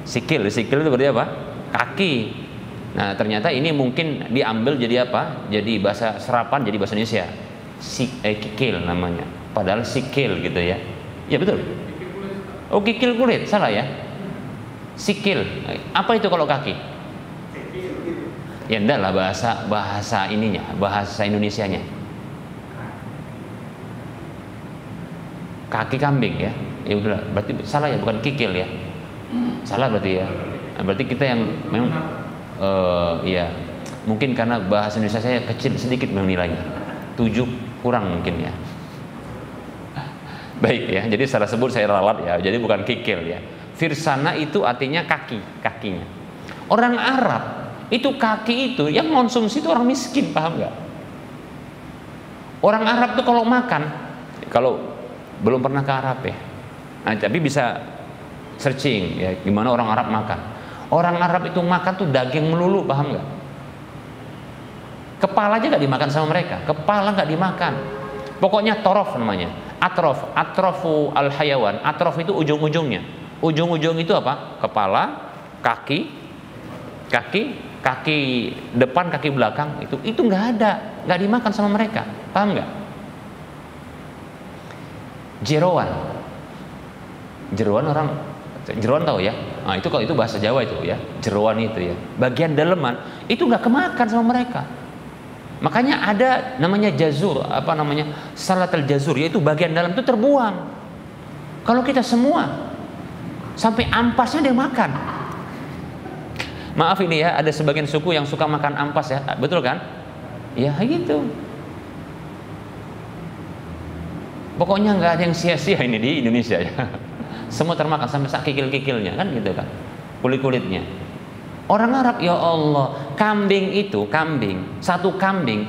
Sikil itu berarti apa? Kaki. Nah, ternyata ini mungkin diambil jadi apa? Jadi bahasa serapan, jadi bahasa Indonesia. Kikil namanya. Padahal sikil gitu ya. Ya betul. Oh, kikil kulit, salah ya? Sikil. Apa itu kalau kaki? Ya enggak lah, bahasa ininya, bahasa Indonesianya. Kaki kambing ya. Ya udah, berarti salah ya, bukan kikil ya. Salah berarti ya. Nah, berarti kita yang memang ya mungkin karena bahasa Indonesia saya kecil sedikit nilainya. 7 kurang mungkin ya. Baik ya, jadi salah sebut saya ralat ya. Jadi bukan kikil ya. Firsana itu artinya kakinya. Orang Arab itu kaki itu yang konsumsi itu orang miskin, paham nggak? Orang Arab tuh kalau makan, kalau belum pernah ke Arab ya, nah, tapi bisa searching ya gimana orang Arab makan. Orang Arab itu makan tuh daging melulu, paham nggak? Kepala aja nggak dimakan sama mereka, kepala nggak dimakan. Pokoknya torof namanya, atrofu al hayawan. Atrof itu ujung-ujungnya. Ujung-ujung itu apa? Kepala, kaki depan, kaki belakang itu nggak ada, nggak dimakan sama mereka, paham nggak? Jeroan orang tahu ya? Nah, itu kalau itu bahasa Jawa itu ya, jeroan itu ya. Bagian daleman itu nggak kemakan sama mereka. Makanya ada namanya jazur, salatul jazur, yaitu bagian dalam itu terbuang. Kalau kita semua sampai ampasnya dia makan. Maaf ini ya, ada sebagian suku yang suka makan ampas ya, betul kan? Ya gitu. Pokoknya nggak ada yang sia-sia ini di Indonesia ya. Semua termakan sampai sak kikil-kikilnya kan gitu kan, kulit-kulitnya. Orang Arab ya Allah, kambing itu satu kambing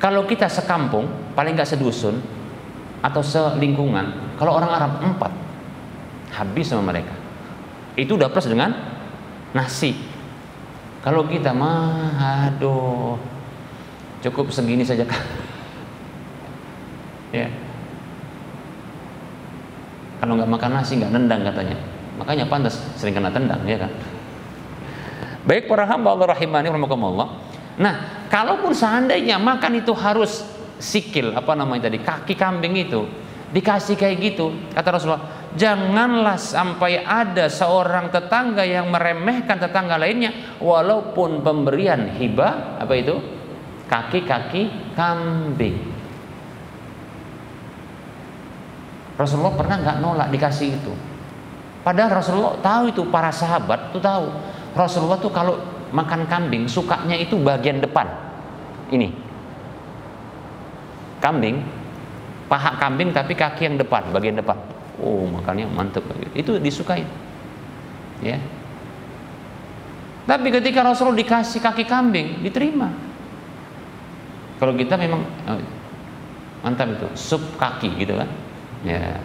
kalau kita sekampung paling nggak sedusun atau selingkungan, kalau orang Arab 4 habis sama mereka. Itu udah plus dengan nasi. Kalau kita mah aduh cukup segini saja kan. Ya. Kalau nggak makan nasi nggak nendang katanya. Makanya pantas sering kena tendang ya kan. Baik para hamba Allah rahimani rahimakumullah. Nah, kalaupun seandainya makan itu harus sikil kaki kambing itu dikasih kayak gitu, kata Rasulullah, janganlah sampai ada seorang tetangga yang meremehkan tetangga lainnya walaupun pemberian hibah kaki kambing. Rasulullah pernah nggak nolak dikasih itu. Padahal Rasulullah tahu itu, para sahabat tuh tahu. Rasulullah tuh kalau makan kambing sukanya itu bagian depan. Ini kambing, paha kambing tapi kaki yang depan, bagian depan. Oh makannya mantep. Itu disukai. Ya. Tapi ketika Rasulullah dikasih kaki kambing diterima. Kalau kita memang mantap itu sup kaki gitu kan. Ya.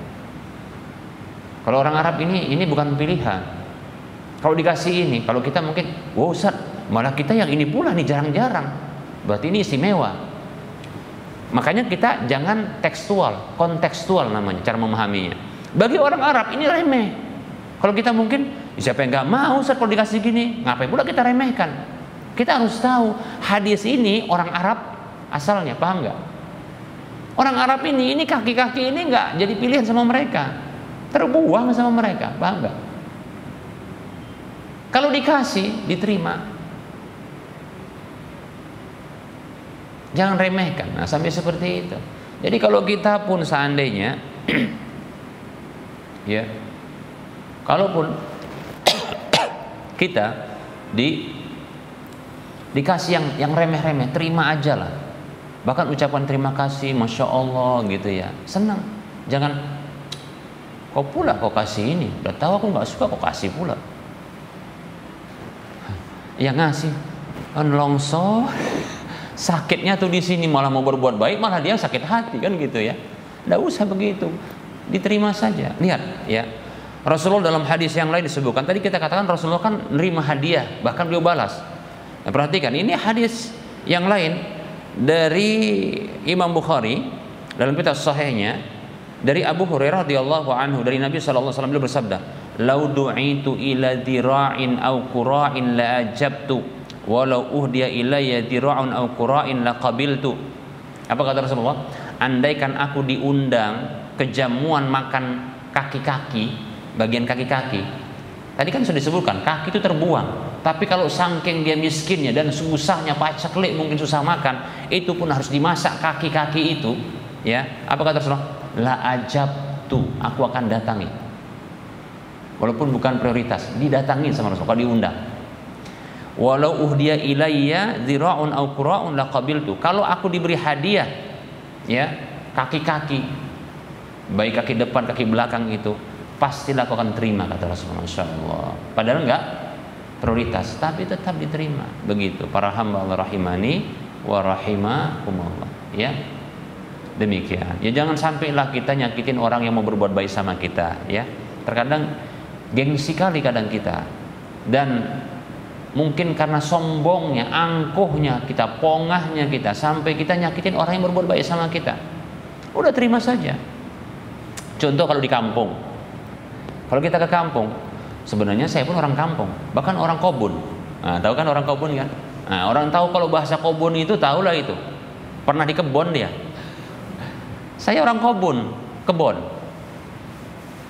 Kalau orang Arab ini bukan pilihan. Kalau dikasih ini, kalau kita mungkin, wow Ustaz, malah kita yang ini pula nih jarang-jarang. Berarti ini istimewa. Makanya kita jangan tekstual, kontekstual namanya cara memahaminya. Bagi orang Arab ini remeh. Kalau kita mungkin, siapa yang nggak mau Ustaz kalau dikasih gini, ngapain pula kita remehkan? Kita harus tahu hadis ini orang Arab asalnya, paham nggak? Orang Arab ini kaki-kaki ini nggak jadi pilihan sama mereka, terbuang sama mereka, paham nggak? Kalau dikasih, diterima. Jangan remehkan. Nah, sampai seperti itu. Jadi kalau kita pun seandainya, ya, kalaupun kita dikasih yang remeh-remeh, terima aja lah. Bahkan ucapan terima kasih, masya Allah gitu ya, senang. Jangan kau pula kau kasih ini, udah tahu aku nggak suka kau kasih pula. Ya ngasih longsor, sakitnya tuh di sini malah mau berbuat baik, malah dia sakit hati kan gitu ya. Nggak usah begitu, diterima saja. Lihat ya, Rasulullah dalam hadis yang lain disebutkan. Tadi kita katakan Rasulullah kan nerima hadiah, bahkan beliau balas. Nah, perhatikan ini hadis yang lain dari Imam Bukhari dalam kitab sahihnya dari Abu Hurairah radhiyallahu anhu, dari Nabi sallallahu alaihi wasallam beliau bersabda, "Lau du'itu ila dira'in aw qura'in la ajabtu walau uhdiya ilayya dira'un aw qura'in la qabiltu." Apa kata Rasulullah? Andaikan aku diundang ke jamuan makan kaki-kaki, bagian kaki-kaki. Tadi kan sudah disebutkan kaki itu terbuang. Tapi kalau saking dia miskinnya dan susahnya paceklik, mungkin susah makan, itu pun harus dimasak kaki-kaki itu, ya. Apa kata Rasulullah? La ajabtu, aku akan datangi. Walaupun bukan prioritas, didatangi sama Rasulullah kalau diundang. Walau uhdiya ilayya dzira'un aw qura'un laqabiltu. Kalau aku diberi hadiah ya, kaki-kaki, baik kaki depan, kaki belakang itu, pastilah aku akan terima kata Rasulullah. Masyaallah. Padahal enggak prioritas, tapi tetap diterima. Begitu para hamba Allah rahimani wa rahimakumullah. Ya. Demikian. Ya jangan sampailah kita nyakitin orang yang mau berbuat baik sama kita, ya. Terkadang gengsi kali kadang kita, dan mungkin karena sombongnya, angkuhnya kita, pongahnya kita, sampai kita nyakitin orang yang berbuat baik sama kita. Udah terima saja. Contoh kalau di kampung, kalau kita ke kampung, sebenarnya saya pun orang kampung, bahkan orang kobun. Nah, tahu kan orang kobun kan? Nah, orang tahu kalau bahasa kobun itu, tahulah itu, pernah di kebon dia. Saya orang kebon.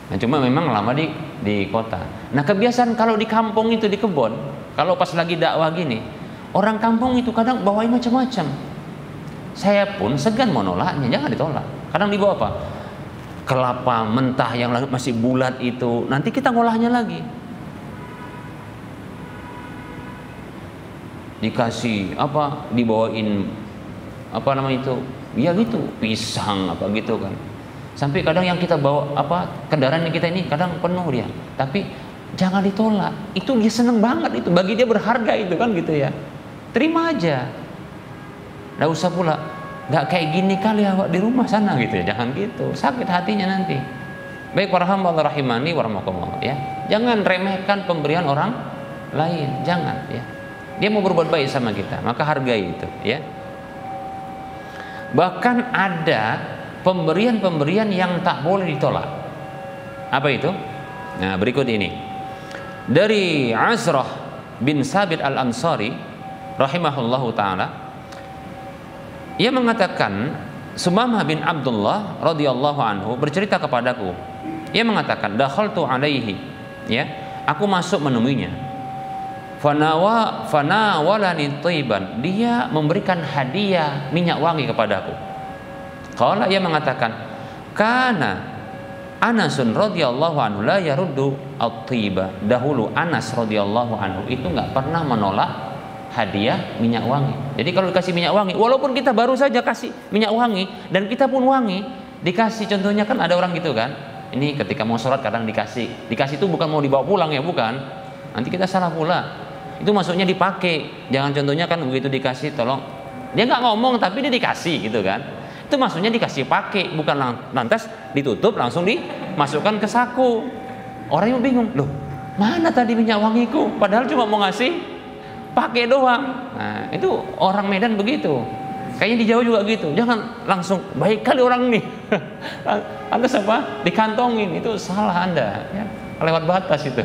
Nah, cuma memang lama di kota. Nah, kebiasaan kalau di kampung itu di kebon, kalau pas lagi dakwah gini, orang kampung itu kadang bawain macam-macam. Saya pun segan mau nolaknya, jangan ditolak. Kadang dibawa apa? Kelapa mentah yang masih bulat itu, nanti kita ngolahnya lagi. dikasih apa, dibawain apa namanya itu, ya gitu, pisang apa gitu kan. Sampai kadang yang kita bawa apa, kendaraan yang kita ini kadang penuh dia, tapi jangan ditolak. Itu dia seneng banget, itu bagi dia berharga itu kan gitu ya. Terima aja. Nggak usah pula, nggak kayak gini kali awak di rumah sana gitu ya, jangan gitu, sakit hatinya nanti. Baik para hamba Allah rahimani wa rahmakumullah ya. Jangan remehkan pemberian orang lain, jangan ya. Dia mau berbuat baik sama kita, maka hargai itu ya. Bahkan ada pemberian-pemberian yang tak boleh ditolak. Apa itu? Nah, berikut ini. Dari Azrah bin Sabit Al-Ansari rahimahullahu taala, ia mengatakan, Sumamah bin Abdullah radhiyallahu anhu bercerita kepadaku. Ia mengatakan, dakhaltu alaihi, ya, aku masuk menemuinya. Fanawalani thayyiban, dia memberikan hadiah minyak wangi kepadaku. Qala, ia mengatakan, kana Anasun radhiyallahu anhu la yaruddu at-thayyiba. Dahulu Anas radhiyallahu anhu itu nggak pernah menolak hadiah minyak wangi. Jadi kalau dikasih minyak wangi, walaupun kita baru saja kasih minyak wangi dan kita pun wangi, dikasih, contohnya kan ada orang gitu kan, ini ketika mau sholat kadang dikasih itu bukan mau dibawa pulang ya, bukan, nanti kita salah pula, itu maksudnya dipakai. Jangan contohnya kan begitu dikasih, tolong, dia nggak ngomong tapi dia dikasih gitu kan, itu maksudnya dikasih pakai, bukan lantas ditutup langsung dimasukkan ke saku. Orang yang bingung, loh mana tadi minyak wangiku, padahal cuma mau ngasih pakai doang. Nah, itu orang Medan begitu. Kayaknya di Jawa juga gitu. Jangan langsung, baik kali orang nih. Lantas apa? Dikantongin. Itu salah Anda. Ya. Lewat batas itu.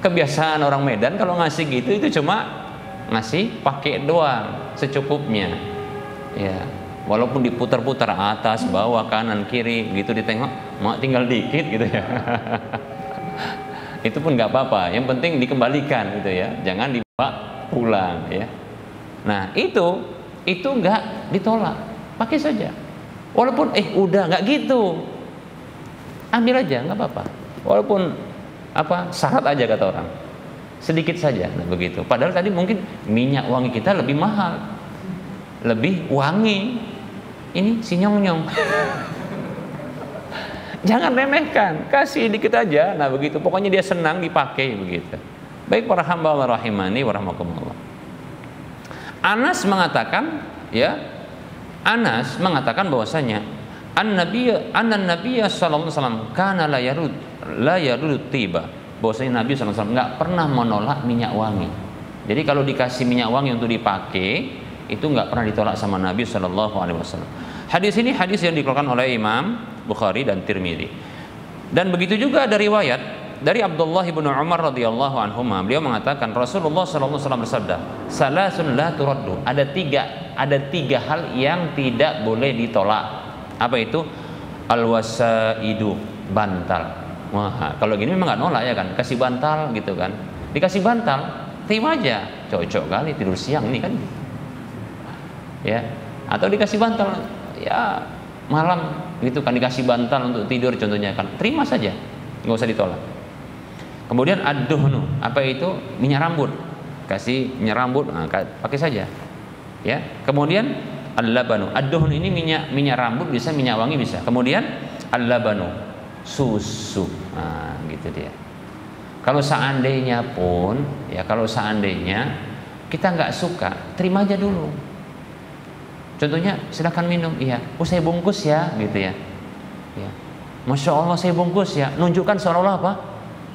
Kebiasaan orang Medan kalau ngasih gitu, itu cuma ngasih pakai doang, secukupnya. Ya. Walaupun diputar-putar atas, bawah, kanan, kiri, gitu ditengok, mak tinggal dikit gitu ya. Itu pun nggak apa-apa. Yang penting dikembalikan gitu ya. Jangan dibawa pulang ya. Nah itu nggak ditolak, pakai saja. Walaupun udah nggak gitu, ambil aja nggak apa-apa. Walaupun apa syarat aja kata orang, sedikit saja. Nah begitu. Padahal tadi mungkin minyak wangi kita lebih mahal, lebih wangi. Ini si nyong-nyong. Jangan remehkan, kasih dikit aja. Nah begitu, pokoknya dia senang dipakai begitu. Baik para hamba Allah rahimani wa rahmakumullah. Anas mengatakan, ya, Anas mengatakan bahwasanya an-nabiy sallallahu alaihi wasallam kana la yarud tiba. Bahwasanya Nabi sallallahu alaihi wasallam enggak pernah menolak minyak wangi. Jadi kalau dikasih minyak wangi untuk dipakai, itu enggak pernah ditolak sama Nabi sallallahu alaihi wasallam. Hadis ini hadis yang dikeluarkan oleh Imam Bukhari dan Tirmidzi. Dan begitu juga ada riwayat dari Abdullah bin Umar radhiyallahu anhuma, beliau mengatakan Rasulullah sallallahu alaihi wasallam bersabda, "Salasun la turaddu." Ada tiga hal yang tidak boleh ditolak. Apa itu? Al-wasaidu, bantal. Wah, kalau gini memang nggak nolak ya kan? Kasih bantal gitu kan. Dikasih bantal, terima aja. Cocok kali tidur siang ini kan. Ya. Atau dikasih bantal, ya malam gitu kan, dikasih bantal untuk tidur contohnya kan, terima saja, nggak usah ditolak. Kemudian ad-duhnu, apa itu? Minyak rambut, kasih minyak rambut, nah, pakai saja ya. Kemudian al-labanu, ad-duhnu ini minyak rambut bisa, minyak wangi bisa. Kemudian al-labanu, susu, nah gitu dia. Kalau seandainya pun ya, kalau seandainya kita nggak suka, terima aja dulu. Contohnya, silakan minum, iya. Oh saya bungkus ya, gitu ya. Ya. Masya Allah saya bungkus ya. Nunjukkan seolah-olah apa?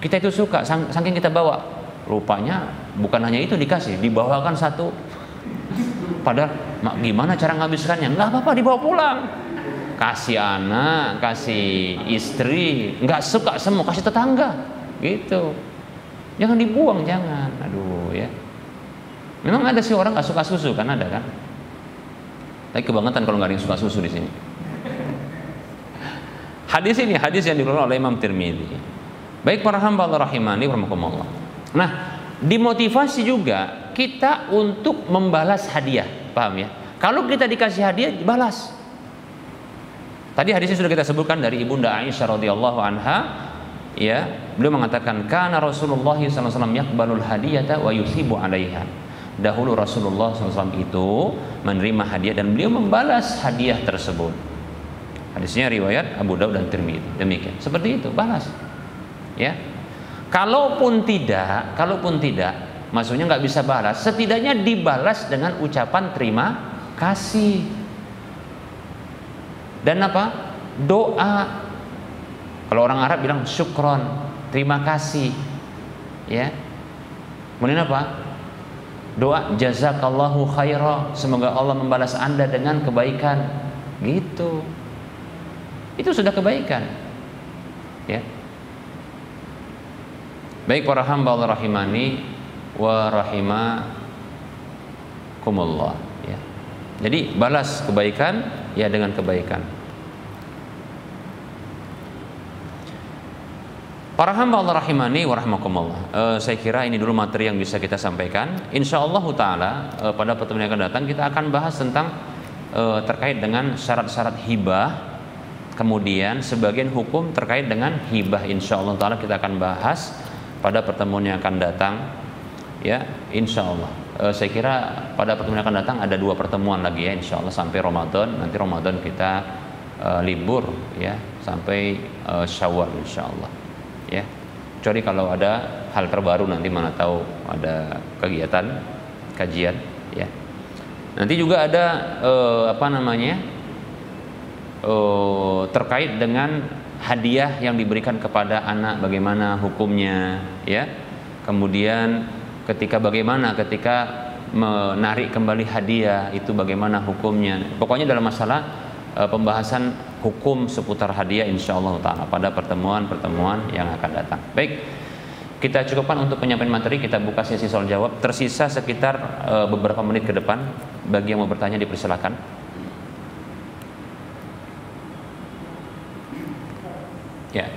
Kita itu suka, saking kita bawa. Rupanya bukan hanya itu dikasih, dibawakan satu. Padahal gimana cara ngabiskannya? Nggak apa-apa, dibawa pulang. Kasih anak, kasih istri, nggak suka semua, kasih tetangga, gitu. Jangan dibuang, jangan. Aduh ya. Memang ada sih orang nggak suka susu kan, ada kan? Tapi kebangetan kalau nggak ada yang suka susu di sini. Hadis ini hadis yang dikeluarkan oleh Imam Tirmidzi. Baik para hamba Allah rahimani wa rahimakumullah. Nah, dimotivasi juga kita untuk membalas hadiah, paham ya? Kalau kita dikasih hadiah, balas. Tadi hadisnya sudah kita sebutkan dari Ibunda Aisyah radhiyallahu anha, ya, beliau mengatakan kana Rasulullah sallallahu alaihi wasallam yaqbalul hadiyata wa yusibu 'alaiha. Dahulu Rasulullah SAW itu menerima hadiah dan beliau membalas hadiah tersebut. Hadisnya riwayat Abu Daud dan Tirmidzi. Demikian. Seperti itu, balas. Ya. Kalaupun tidak, maksudnya nggak bisa balas, setidaknya dibalas dengan ucapan terima kasih. Dan apa? Doa. Kalau orang Arab bilang syukron, terima kasih. Ya. Kemudian apa? Doa jazakallahu khaira, semoga Allah membalas Anda dengan kebaikan. Gitu. Itu sudah kebaikan. Ya. Baik para hamba Allah rahimani wa rahimakumullah, ya. Jadi balas kebaikan ya dengan kebaikan. Para hamba Allah rahimani wa rahimakumullah. Saya kira ini dulu materi yang bisa kita sampaikan. Insyaallah taala pada pertemuan yang akan datang kita akan bahas tentang terkait dengan syarat-syarat hibah. Kemudian sebagian hukum terkait dengan hibah, insyaallah taala kita akan bahas pada pertemuan yang akan datang, ya, insyaallah. Saya kira pada pertemuan yang akan datang ada 2 pertemuan lagi ya, insyaallah sampai Ramadan. Nanti Ramadan kita libur ya sampai Syawal insyaallah, ya. Kecuali kalau ada hal terbaru nanti mana tahu ada kegiatan kajian, ya. Nanti juga ada terkait dengan hadiah yang diberikan kepada anak, bagaimana hukumnya, ya. Kemudian bagaimana ketika menarik kembali hadiah itu bagaimana hukumnya. Pokoknya dalam masalah pembahasan hukum seputar hadiah insyaallah taala pada pertemuan-pertemuan yang akan datang. Baik, kita cukupkan untuk penyampaian materi, kita buka sesi soal jawab. Tersisa sekitar beberapa menit ke depan. Bagi yang mau bertanya dipersilakan. Ya.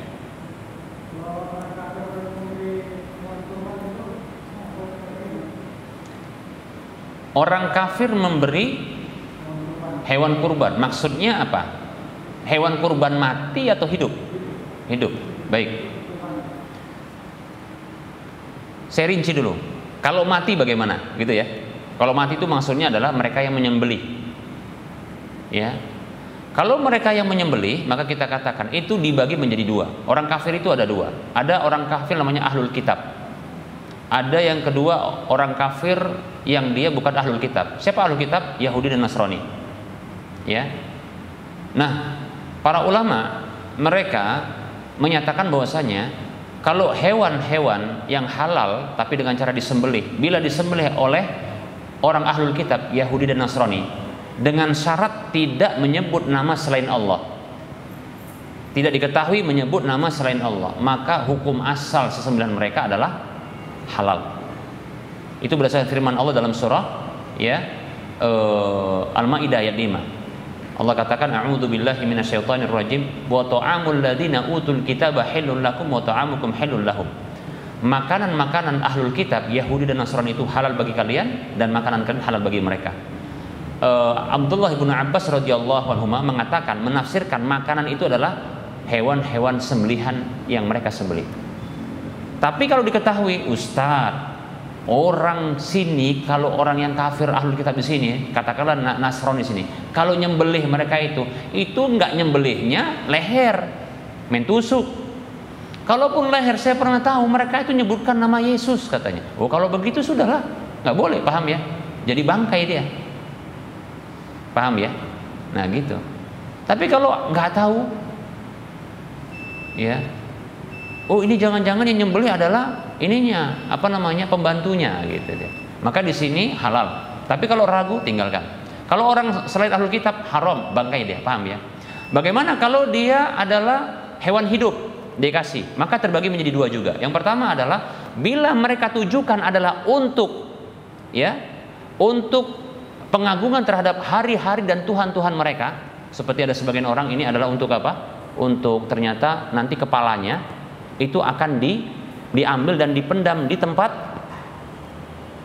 Orang kafir memberi hewan kurban, maksudnya apa? Hewan kurban mati atau hidup? Hidup. Baik. Saya rinci dulu. Kalau mati bagaimana? Gitu ya. Kalau mati itu maksudnya adalah mereka yang menyembelih. Ya. Kalau mereka yang menyembelih, maka kita katakan itu dibagi menjadi 2. Orang kafir itu ada 2. Ada orang kafir namanya ahlul kitab. Ada yang kedua orang kafir yang dia bukan ahlul kitab. Siapa ahlul kitab? Yahudi dan Nasrani. Ya. Nah, para ulama mereka menyatakan bahwasanya kalau hewan-hewan yang halal tapi dengan cara disembelih, bila disembelih oleh orang ahlul kitab, Yahudi dan Nasrani, dengan syarat tidak menyebut nama selain Allah, tidak diketahui menyebut nama selain Allah, maka hukum asal sesembelihan mereka adalah halal. Itu berdasarkan firman Allah dalam surah Al-Maidah ayat 5. Allah katakan a'udzu billahi minasyaitonir rajim wa ta'amul ladzina utul kitaba halal lakum wa ta'amukum halal lahum. Makanan-makanan ahlul kitab Yahudi dan Nasrani itu halal bagi kalian dan makanan kalian halal bagi mereka. Abdullah bin Abbas radhiyallahu anhu mengatakan, menafsirkan makanan itu adalah hewan-hewan sembelihan yang mereka sembelih. Tapi kalau diketahui, Ustaz, orang sini, kalau orang yang kafir ahlul kitab di sini, katakanlah Nasrani sini, kalau nyembelih mereka itu nggak nyembelihnya leher, main tusuk. Kalaupun leher, saya pernah tahu mereka itu nyebutkan nama Yesus katanya. Oh, kalau begitu sudahlah, nggak boleh, paham ya? Jadi bangkai dia. Paham ya? Nah gitu. Tapi kalau nggak tahu, ya, oh ini jangan-jangan yang nyembelih adalah ininya, pembantunya gitu deh. Maka di sini halal. Tapi kalau ragu tinggalkan. Kalau orang selain ahlul kitab haram, bangkai dia, paham ya? Bagaimana kalau dia adalah hewan hidup dikasih? Maka terbagi menjadi 2 juga. Yang pertama adalah bila mereka tujukan adalah untuk pengagungan terhadap hari-hari dan Tuhan-Tuhan mereka, seperti ada sebagian orang ini adalah untuk apa? Untuk ternyata nanti kepalanya itu akan diambil dan dipendam di tempat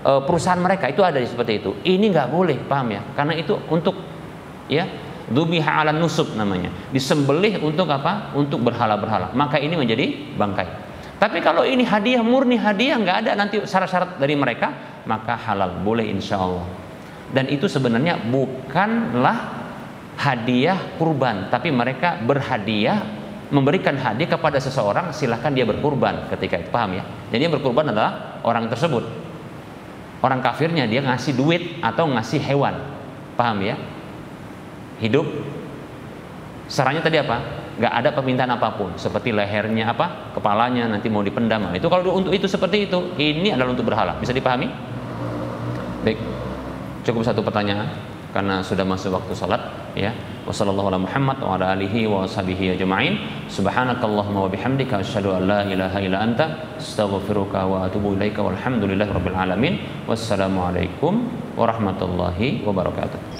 perusahaan mereka, itu ada seperti itu. Ini nggak boleh, paham ya? Karena itu untuk Dzubiha 'alan nusuk namanya. Disembelih untuk apa? Untuk berhala-berhala. Maka ini menjadi bangkai. Tapi kalau ini hadiah murni hadiah, nggak ada nanti syarat-syarat dari mereka, maka halal, boleh insya Allah. Dan itu sebenarnya bukanlah hadiah kurban, tapi mereka berhadiah, memberikan hadiah kepada seseorang, silahkan dia berkurban ketika itu, paham ya? Jadi yang berkurban adalah orang tersebut. Orang kafirnya dia ngasih duit atau ngasih hewan, paham ya? Hidup, sarannya tadi apa? Nggak ada permintaan apapun, seperti lehernya apa, kepalanya nanti mau dipendam. Nah, itu kalau untuk itu seperti itu, ini adalah untuk berhala. Bisa dipahami? Baik, cukup satu pertanyaan karena sudah masuk waktu salat ya. Wassallallahu ala Muhammad wa ala alihi wa sahbihi ajma'in. Subhanakallahumma wa bihamdika asyhadu an la ilaha illa anta astaghfiruka wa atubu ilaika walhamdulillahi rabbil alamin. Wassalamualaikum warahmatullahi wabarakatuh.